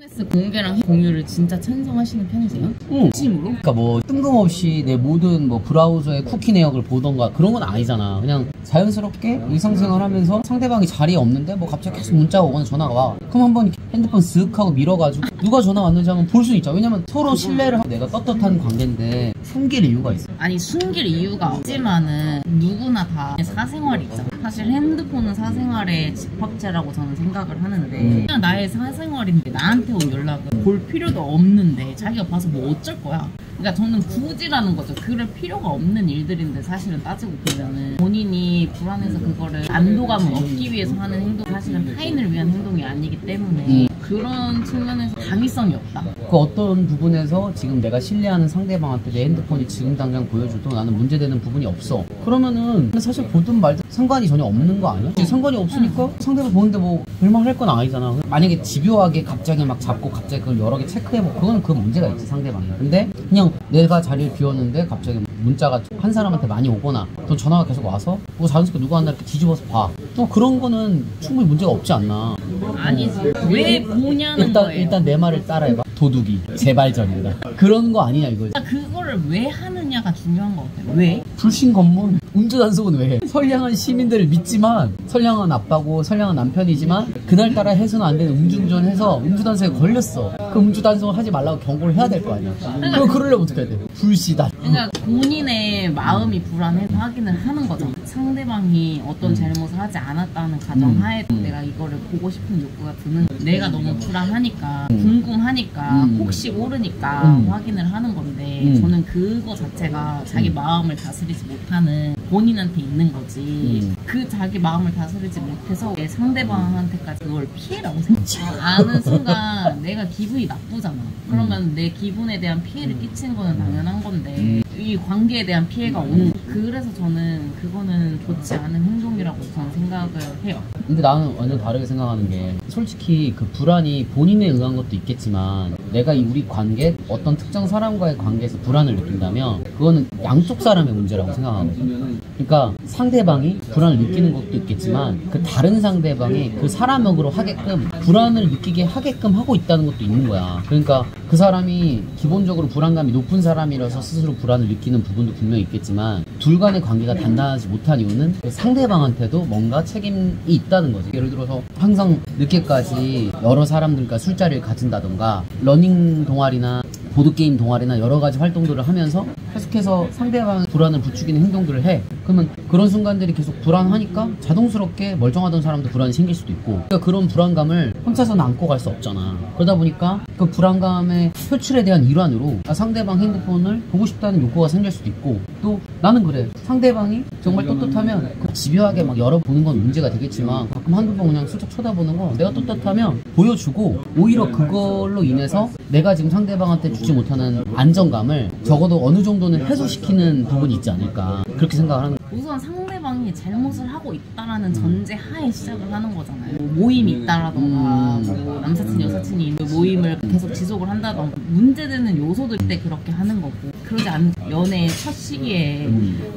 SNS 공개랑 공유를 진짜 찬성하시는 편이세요? 응. 진심으로? 그러니까 뭐 뜬금없이 내 모든 뭐 브라우저의 쿠키 내역을 보던가 그런 건 아니잖아. 그냥 자연스럽게 일상생활하면서 상대방이 자리에 없는데 뭐 갑자기 계속 문자가 오거나 전화가 와. 그럼 한번 핸드폰 쓱 하고 밀어가지고 누가 전화 왔는지 한번 볼 수 있죠. 왜냐면 서로 신뢰를 하고 내가 떳떳한 관계인데 숨길 이유가 있어. 아니 숨길 이유가 없지만은 누구나 다 사생활이 있잖아. 사실 핸드폰은 사생활의 집합체라고 저는 생각을 하는데 그냥 나의 사생활인데 나한테 온 연락은 볼 필요도 없는데 자기가 봐서 뭐 어쩔 거야. 그러니까 저는 굳이라는 거죠. 그럴 필요가 없는 일들인데 사실은 따지고 보면은 본인이 불안해서 그거를 안도감을 얻기 위해서 하는 행동, 사실은 타인을 위한 행동이 아니기 때문에 그런 측면에서 당위성이 없다. 그 어떤 부분에서 지금 내가 신뢰하는 상대방한테 내 핸드폰이 지금 당장 보여줘도 나는 문제되는 부분이 없어. 그러면은 사실 보든 말든 상관이 전혀 없는 거 아니야? 상관이 없으니까 상대방 보는데 뭐 별말 할 건 아니잖아. 만약에 집요하게 갑자기 막 잡고 갑자기 그걸 여러 개 체크해보고 그거는 그 문제가 있지 상대방이. 근데 그냥 내가 자리를 비웠는데 갑자기 문자가 한 사람한테 많이 오거나 또 전화가 계속 와서 뭐 자연스럽게 누가 한다 이렇게 뒤집어서 봐. 또 그런 거는 충분히 문제가 없지 않나. 아니지. 왜 보냐는 거예요. 일단 내 말을 따라해봐. 도둑이 재발전이다. 그런 거 아니냐 이거지. 그거를 왜 하느냐가 중요한 것 같아요. 왜? 불신 검문. 운주단속은 왜 해? 선량한 시민들을 믿지만 선량한 아빠고 선량한 남편이지만 그날따라 해서는 안 되는 음주운전해서 음주단속에 걸렸어. 그 음주단속을 하지 말라고 경고를 해야 될 거 아니야. 그럼 그러려면 어떻게 해야 돼? 불시다. 그러니까 본인의 마음이 불안해서 확인을 하는 거죠. 상대방이 어떤 잘못을 하지 않았다는 가정하에 내가 이거를 보고 싶은 욕구가 드는 내가 너무 불안하니까 궁금하니까 혹시 모르니까 확인을 하는 건데 저는 그거 자체가 자기 마음을 다스리지 못하는 본인한테 있는 거지. 그 자기 마음을 다스리지 못해서 내 상대방한테까지 그걸 피해라고 생각하는 순간 내가 기분이 나쁘잖아. 그러면 내 기분에 대한 피해를 끼치는 거는 당연한 건데 이 관계에 대한 피해가 오는. 그래서 저는 그거는 좋지 않은 행동이라고 저는 생각을 해요. 근데 나는 완전 다르게 생각하는 게 솔직히 그 불안이 본인에 의한 것도 있겠지만 내가 우리 관계 어떤 특정 사람과의 관계에서 불안을 느낀다면 그거는 양쪽 사람의 문제라고 생각하거든. 그러니까 상대방이 불안을 느끼는 것도 있겠지만 그 다른 상대방이 그 사람역으로 하게끔 불안을 느끼게 하게끔 하고 있다는 것도 있는 거야. 그러니까 그 사람이 기본적으로 불안감이 높은 사람이라서 스스로 불안을 느끼는 부분도 분명히 있겠지만 둘 간의 관계가 단단하지 못한 이유는 그 상대방한테도 뭔가 책임이 있다는 거지. 예를 들어서 항상 늦게까지 여러 사람들과 술자리를 가진다던가 러닝 동아리나 보드게임 동아리나 여러가지 활동들을 하면서 계속해서 상대방 불안을 부추기는 행동들을 해. 그러면 그런 순간들이 계속 불안하니까 자동스럽게 멀쩡하던 사람도 불안이 생길 수도 있고, 그러니까 그런 불안감을 혼자서는 안고 갈 수 없잖아. 그러다 보니까 그 불안감의 표출에 대한 일환으로 상대방 핸드폰을 보고 싶다는 욕구가 생길 수도 있고, 또 나는 그래. 상대방이 정말 떳떳하면 그 집요하게 막 열어보는 건 문제가 되겠지만 가끔 한두 번 그냥 슬쩍 쳐다보는 거 내가 떳떳하면 보여주고, 오히려 그걸로 인해서 내가 지금 상대방한테 주지 못하는 안정감을 적어도 어느 정도는 해소시키는 부분이 있지 않을까, 그렇게 생각을 하는 거예요. 우선 상대방이 잘못을 하고 있다라는 전제 하에 시작을 하는 거잖아요. 모임이 있다라던가 뭐 남사친 여사친이 있는 모임을 계속 지속을 한다던가 문제되는 요소들 때 그렇게 하는 거고, 그러지 않는 연애의 첫 시기에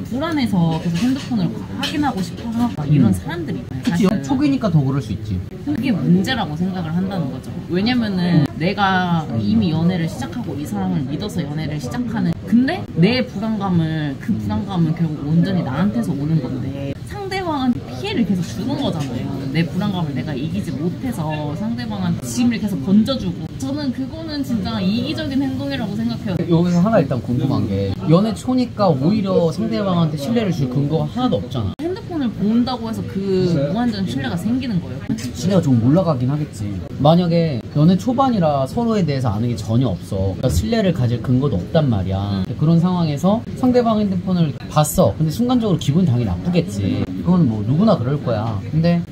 불안해서 계속 핸드폰을 확인하고 싶어서 이런 사람들이 있잖아요. 그치, 초기니까 더 그럴 수 있지. 그게 문제라고 생각을 한다는 거죠. 왜냐면은 내가 이미 연애를 시작하고 이 사람을 믿어서 연애를 시작하는, 근데 내 불안감을, 그 불안감은 결국 온전히 나한테서 오는 건데 상대방한테 피해를 계속 주는 거잖아요. 내 불안감을 내가 이기지 못해서 상대방한테 짐을 계속 던져주고, 저는 그거는 진짜 이기적인 행동이라고 생각해요. 여기서 하나 일단 궁금한 게, 연애 초니까 오히려 상대방한테 신뢰를 줄 근거가 하나도 없잖아. 핸드폰을 본다고 해서 그 무한정 신뢰가 생기는 거예요. 신뢰가 좀 올라가긴 하겠지. 만약에 연애 초반이라 서로에 대해서 아는 게 전혀 없어, 그러니까 신뢰를 가질 근거도 없단 말이야. 그런 상황에서 상대방 핸드폰을 봤어. 근데 순간적으로 기분이 당연히 나쁘겠지. 그건 뭐 누구나 그럴 거야. 근데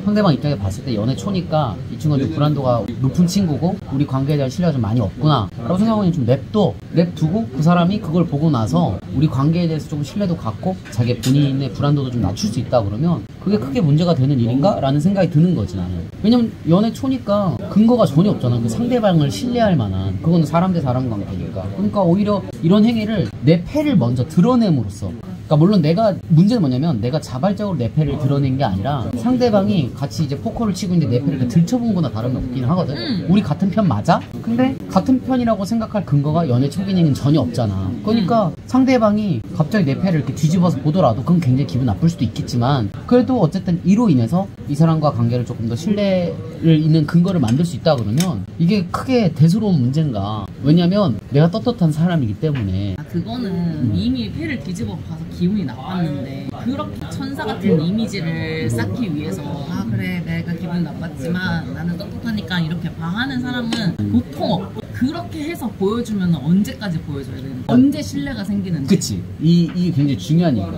상대방 입장에 봤을 때 연애 초니까 이 친구가 좀 불안도가 높은 친구고 우리 관계에 대한 신뢰가 좀 많이 없구나 라고 생각하면 좀 냅둬. 냅두고 그 사람이 그걸 보고 나서 우리 관계에 대해서 조금 신뢰도 갖고 자기 본인의 불안도도 좀 낮출 수 있다 그러면 그게 크게 문제가 되는 일인가? 라는 생각이 드는 거지 나는. 왜냐면 연애 초니까 근거가 전혀 없잖아. 그 상대방을 신뢰할 만한. 그거는 사람 대 사람 관계니까. 그러니까 오히려 이런 행위를 내 패를 먼저 드러냄으로써, 그러니까 물론 내가 문제는 뭐냐면 내가 자발적으로 내 패를 드러낸 게 아니라 상대방이 같이 이제 포커를 치고 있는데 내 패를 들춰본 거나 다름이 없긴 하거든. 우리 같은 편 맞아? 근데 같은 편이라고 생각할 근거가 연애 초기에는 전혀 없잖아. 그러니까 상대방이 갑자기 내 패를 이렇게 뒤집어서 보더라도 그건 굉장히 기분 나쁠 수도 있겠지만 그래도 어쨌든 이로 인해서 이 사람과 관계를 조금 더 신뢰를 있는 근거를 만들 수 있다 그러면 이게 크게 대수로운 문제인가. 왜냐면 내가 떳떳한 사람이기 때문에. 그거는 이미 패를 뒤집어 봐서 기분이 나빴는데 그렇게 천사 같은 이미지를 쌓기 위해서 아 그래 내가 기분 나빴지만 나는 떳떳하니까 이렇게 봐하는 사람은 보통 없고, 그렇게 해서 보여주면 언제까지 보여줘야 되는 거야? 언제 신뢰가 생기는지. 그치. 이게 굉장히 중요한 얘기야.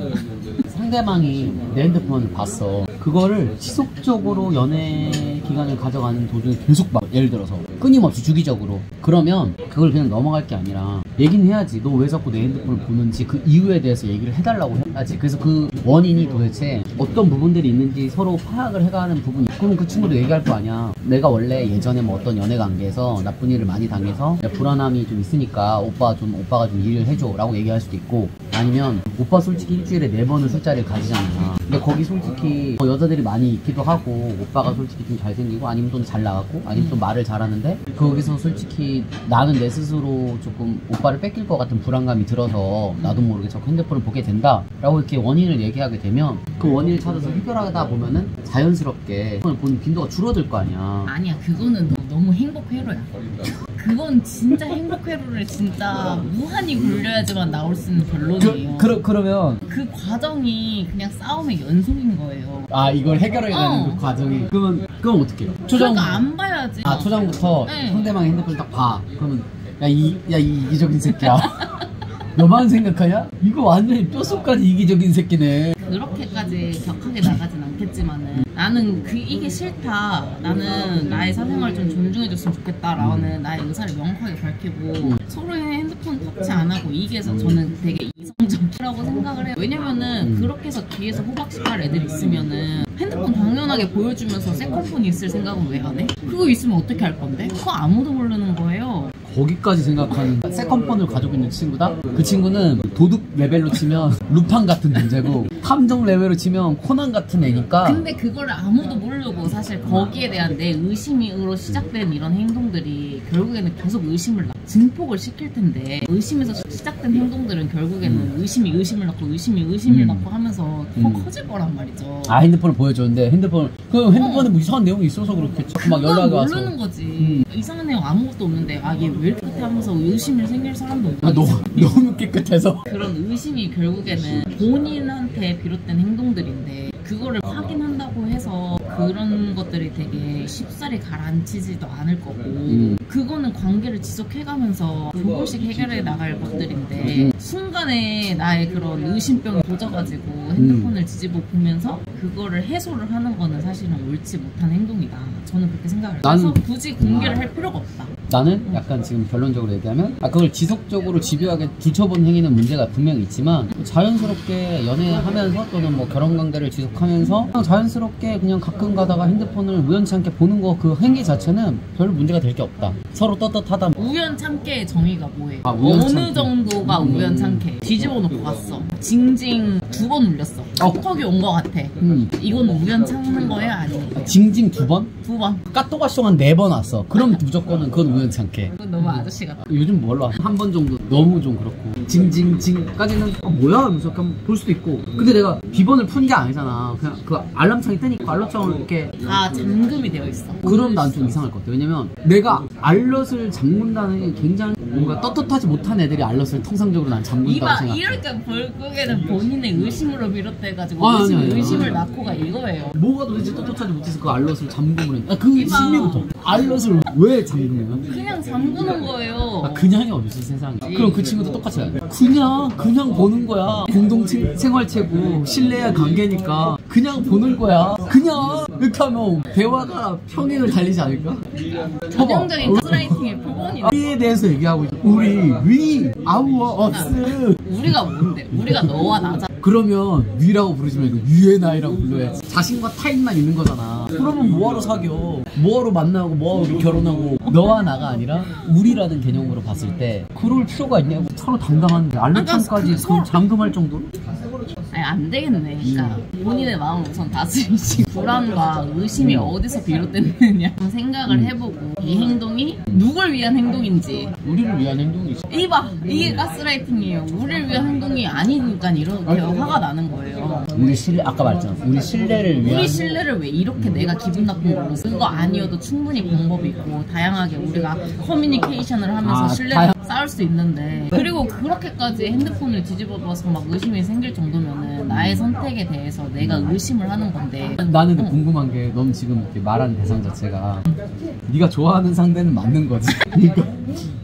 상대방이 내 핸드폰을 봤어. 그거를 지속적으로 연애 기간을 가져가는 도중에 계속 막 예를 들어서 끊임없이 주기적으로 그러면 그걸 그냥 넘어갈 게 아니라 얘기는 해야지. 너 왜 자꾸 내 핸드폰을 보는지 그 이유에 대해서 얘기를 해달라고 해야지. 그래서 그 원인이 도대체 어떤 부분들이 있는지 서로 파악을 해가는 부분이. 그러면 그 친구도 얘기할 거 아니야. 내가 원래 예전에 뭐 어떤 연애 관계에서 나쁜 일을 많이 당해서 불안함이 좀 있으니까 오빠가 좀 일을 해줘 라고 얘기할 수도 있고, 아니면 오빠 솔직히 일주일에 4번은 술자리를 가지잖아. 근데 거기 솔직히 여자들이 많이 있기도 하고 오빠가 솔직히 좀 잘생기고 아니면 또 잘 나갔고 아니면 또 말을 잘하는데 거기서 솔직히 나는 내 스스로 조금 오빠를 뺏길 것 같은 불안감이 들어서 나도 모르게 자꾸 핸드폰을 보게 된다 라고 이렇게 원인을 얘기하게 되면 그 원인을 찾아서 해결하다 보면은 자연스럽게 핸드폰을 보는 빈도가 줄어들 거 아니야. 아니야, 그거는 너무 행복 회로야. 그건 진짜 행복 회로를 진짜 무한히 굴려야지만 나올 수 있는 결론이에요. 그러면 그 과정이 그냥 싸움의 연속인 거예요. 아, 이걸 해결해가는 그 과정이. 그럼 어떻게 해요? 그러니까 안 봐야지. 아, 초장부터 네. 상대방의 핸드폰을 딱 봐. 그러면 이 이기적인 새끼야. 너만 생각하냐? 이거 완전히 뼛속까지 이기적인 새끼네. 그렇게까지 격하게 나가진 않겠지만은 나는 이게 싫다, 나는 나의 사생활을 좀 존중해줬으면 좋겠다라는 나의 의사를 명확하게 밝히고 서로의 핸드폰 터치 안 하고 이게 해서 저는 되게 이성적이라고 생각을 해요. 왜냐면은 그렇게 해서 뒤에서 호박식할 애들 있으면은 핸드폰 당연하게 보여주면서 세컨폰이 있을 생각은 왜 안 해? 그거 있으면 어떻게 할 건데? 그거 아무도 모르는 거예요. 거기까지 생각하는 세컨폰을 가지고 있는 친구다? 그 친구는 도둑 레벨로 치면 루팡 같은 존재고 탐정 레벨로 치면 코난 같은 애니까. 근데 그거를 아무도 모르고 사실 거기에 대한 내 의심으로 시작된 이런 행동들이 결국에는 계속 의심을 증폭을 시킬 텐데, 의심에서 시작된 행동들은 결국에는 의심이 의심을 낳고 하면서 더 커질 거란 말이죠. 아, 핸드폰을 보여줬는데 핸드폰에 뭐 이상한 내용이 있어서 그렇겠죠. 막 연락이 와서 모르는 거지. 이상한 내용 아무것도 없는데 아 얘 왜 이렇게 하면서 의심을 생길 사람도 없고. 너무 깨끗해서. 그런 의심이 결국에는 본인한테 비롯된 행동들인데 그거를 확인한다고 해서 그런 것들이 되게 쉽사리 가라앉히지도 않을 거고, 그거는 관계를 지속해가면서 조금씩 해결해 나갈 것들인데 순간에 나의 그런 의심병이 도져가지고 핸드폰을 뒤집어 보면서 그거를 해소를 하는 거는 사실은 옳지 못한 행동이다. 저는 그렇게 생각을 해요. 그래서 굳이 공개를 할 필요가 없다. 나는 약간 지금 결론적으로 얘기하면 그걸 지속적으로 집요하게 들춰본 행위는 문제가 분명히 있지만 자연스럽게 연애하면서 또는 뭐 결혼관계를 지속하면서 그냥 자연스럽게 그냥 가끔 가다가 핸드폰을 우연찮게 보는 거 그 행위 자체는 별 문제가 될 게 없다. 서로 떳떳하다. 우연찮게의 정의가 뭐예요? 우연찮게. 어느 정도가 우연찮게? 뒤집어 놓고 갔어. 징징 2번 울렸어. 톡톡이 온 거 같아. 이건 우연찮는 거야? 아니면 징징 2번? 2번. 까또가쇼 한 4번 왔어. 그럼 무조건은 그건 우연찮게. 그건 너무 아저씨 같아. 요즘 뭘로 한 번 정도 너무 좀 그렇고 징징징까지는 뭐야 하면서 그냥 볼 수도 있고. 근데 내가 비번을 푼 게 아니잖아. 그냥 그 알람창이 뜨니까 알람창을 이렇게 다 잠금이 되어 있어. 그럼 난 좀 이상할 것 같아. 왜냐면 내가 알럿을 잠근다는 게 굉장히 뭔가 떳떳하지 못한 애들이 알럿을 통상적으로 난 잠근다고 생각해. 이렇게 결국에는 본인의 의심으로 비롯돼가지고 아니. 의심을 낳고가 이거예요. 뭐가 도대체 떳떳하지 못해서 그 알럿을 잠금을 했나? 그 심리부터. 알럿을 왜 잠그면? 그냥 잠그는 거예요. 그냥이 어딨어 세상에. 그럼 그 친구도 똑같이 그냥 보는 거야. 거야. 공동체 생활체고 신뢰의 관계니까 그냥 보는 거야. 그냥 이렇게 하면 대화가 평행을 달리지 않을까? 전형적인 가스라이팅의 표본이네. 위에 대해서 얘기하고 있어. 우리 위 아우어 어스. 우리가 뭔데? 우리가 너와 나잖아. 그러면 위라고 부르지 말고 위의 나이라고 불러야지. 자신과 타인만 있는 거잖아. 그러면 뭐하러 사겨? 뭐하러 만나고 뭐하러 결혼하고 너와 나가 아니라 우리라는 개념으로 봤을 때 그럴 필요가 있냐고. 서로 당당한데 알루창까지 잠금할 정도로? 아니 안 되겠네. 그러니까 본인의 마음을 우선 다스리시. 불안과 의심이 어디서 비롯됐느냐 생각을 해보고 이 행동이 누굴 위한 행동인지. 우리를 위한 행동이지. 이봐, 이게 가스라이팅이에요. 우리를 위한 행동이 아니니까 이렇게 화가 나는 거예요. 우리 신뢰, 아까 말했잖아. 우리 신뢰를 위한. 우리 신뢰를 왜 이렇게 내가 기분 나쁜 걸로 그거 아니어도 충분히 방법이 있고 다양하게 우리가 커뮤니케이션을 하면서 신뢰를 쌓을 수 있는데, 그리고 그렇게까지 핸드폰을 뒤집어봐서 막 의심이 생길 정도면은 나의 선택에 대해서 내가 의심을 하는 건데. 나는 근데 궁금한 게 넌 지금 이렇게 말하는 대상 자체가 네가 좋아하는 상대는 맞는 거지. 그러니까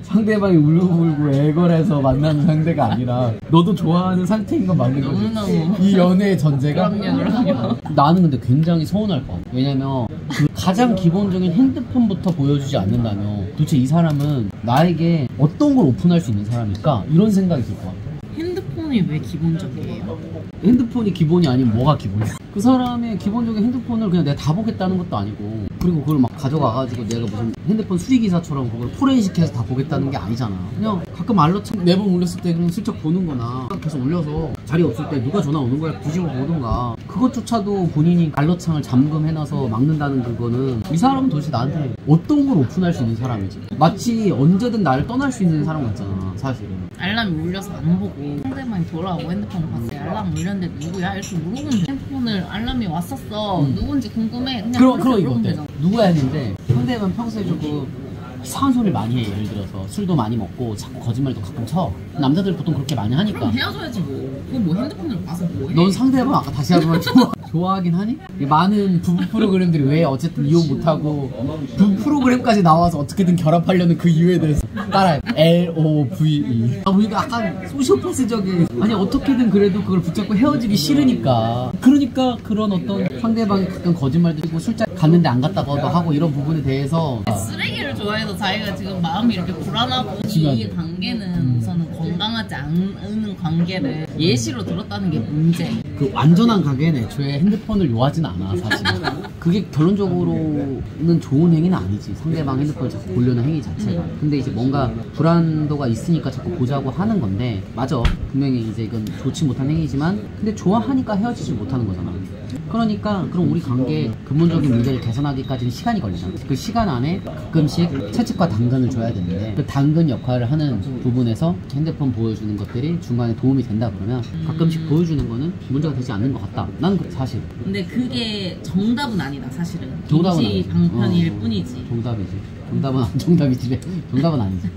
상대방이 울고불고 애걸해서 만나는 상대가 아니라 너도 좋아하는 상태인 건 맞는 거지. 너무너무. 이 연애의 전제가. 그럼요. 나는 근데 굉장히 서운할 것 같아. 왜냐면 그 가장 기본적인 핸드폰부터 보여주지 않는다면 도대체 이 사람은 나에게 어떤 걸 오픈할 수 있는 사람일까? 이런 생각이 들 것 같아. 핸드폰이 왜 기본적이에요? 핸드폰이 기본이 아니면 뭐가 기본이야? 그 사람의 기본적인 핸드폰을 그냥 내가 다 보겠다는 것도 아니고, 그리고 그걸 막 가져가가지고 내가 무슨 핸드폰 수리기사처럼 그걸 포렌식해서 다 보겠다는 게 아니잖아. 그냥 가끔 알러창 매번 울렸을 때 그냥 슬쩍 보는 거나 계속 올려서 자리 없을 때 누가 전화 오는 거야 뒤집어 보든가. 그것조차도 본인이 알러창을 잠금해놔서 막는다는 그거는 이 사람은 도대체 나한테 어떤 걸 오픈할 수 있는 사람이지? 마치 언제든 나를 떠날 수 있는 사람 같잖아 사실은. 알람이 울려서 안 보고 상대방이 돌아오고 핸드폰을 봤어요. 알람 울렸는데 누구야? 이렇게 물어보면 돼. 핸드폰을 알람이 왔었어. 누군지 궁금해. 그냥 그럼 이거 물어보면 어때? 되잖아. 누구야 했는데 상대방 평소에 조금 이상한 소리를 많이 해. 예를 들어서 술도 많이 먹고 자꾸 거짓말도 가끔 쳐. 남자들 보통 그렇게 많이 하니까. 그럼 헤어져야지 뭐. 그거 뭐 핸드폰을 봐서 뭐해? 넌 상대방 아까 다시 한번 좋아하긴 하니? 많은 부부 프로그램들이 왜 어쨌든 이용 못하고 부부 프로그램까지 나와서 어떻게든 결합하려는 그 이유에 대해서 따라해. LOVE. 우리가 약간 소시오패스적인, 아니 어떻게든 그래도 그걸 붙잡고 헤어지기 싫으니까. 그러니까 그런 어떤 상대방이 가끔 거짓말도 하고 술자리 갔는데 안 갔다고도 하고 이런 부분에 대해서 쓰레기를 좋아해서 자기가 지금 마음이 이렇게 불안하고 이 관계는 우선은 건강하지 않은 관계를 예시로 들었다는 게 문제. 그 완전한 관계는 애초에 핸드폰을 요하진 않아 사실. 그게 결론적으로는 좋은 행위는 아니지. 상대방 핸드폰을 자꾸 보려는 행위 자체가. 근데 이제 뭔가 불안도가 있으니까 자꾸 보자고 하는 건데, 맞아. 분명히 이제 이건 좋지 못한 행위지만 근데 좋아하니까 헤어지지 못하는 거잖아. 그러니까 그럼 우리 관계 근본적인 문제를 개선하기까지는 시간이 걸리잖아. 그 시간 안에 가끔씩 채찍과 당근을 줘야 되는데 그 당근 역할을 하는 부분에서 핸드폰 보여주는 것들이 중간에 도움이 된다 그러면 가끔씩 보여주는 거는 문제가 되지 않는 것 같다. 나는 사실. 근데 그게 정답은 아니다 사실은. 정답은 임시 아니지. 방편일 뿐이지. 정답이지. 정답은 아니지. 정답은 아니지.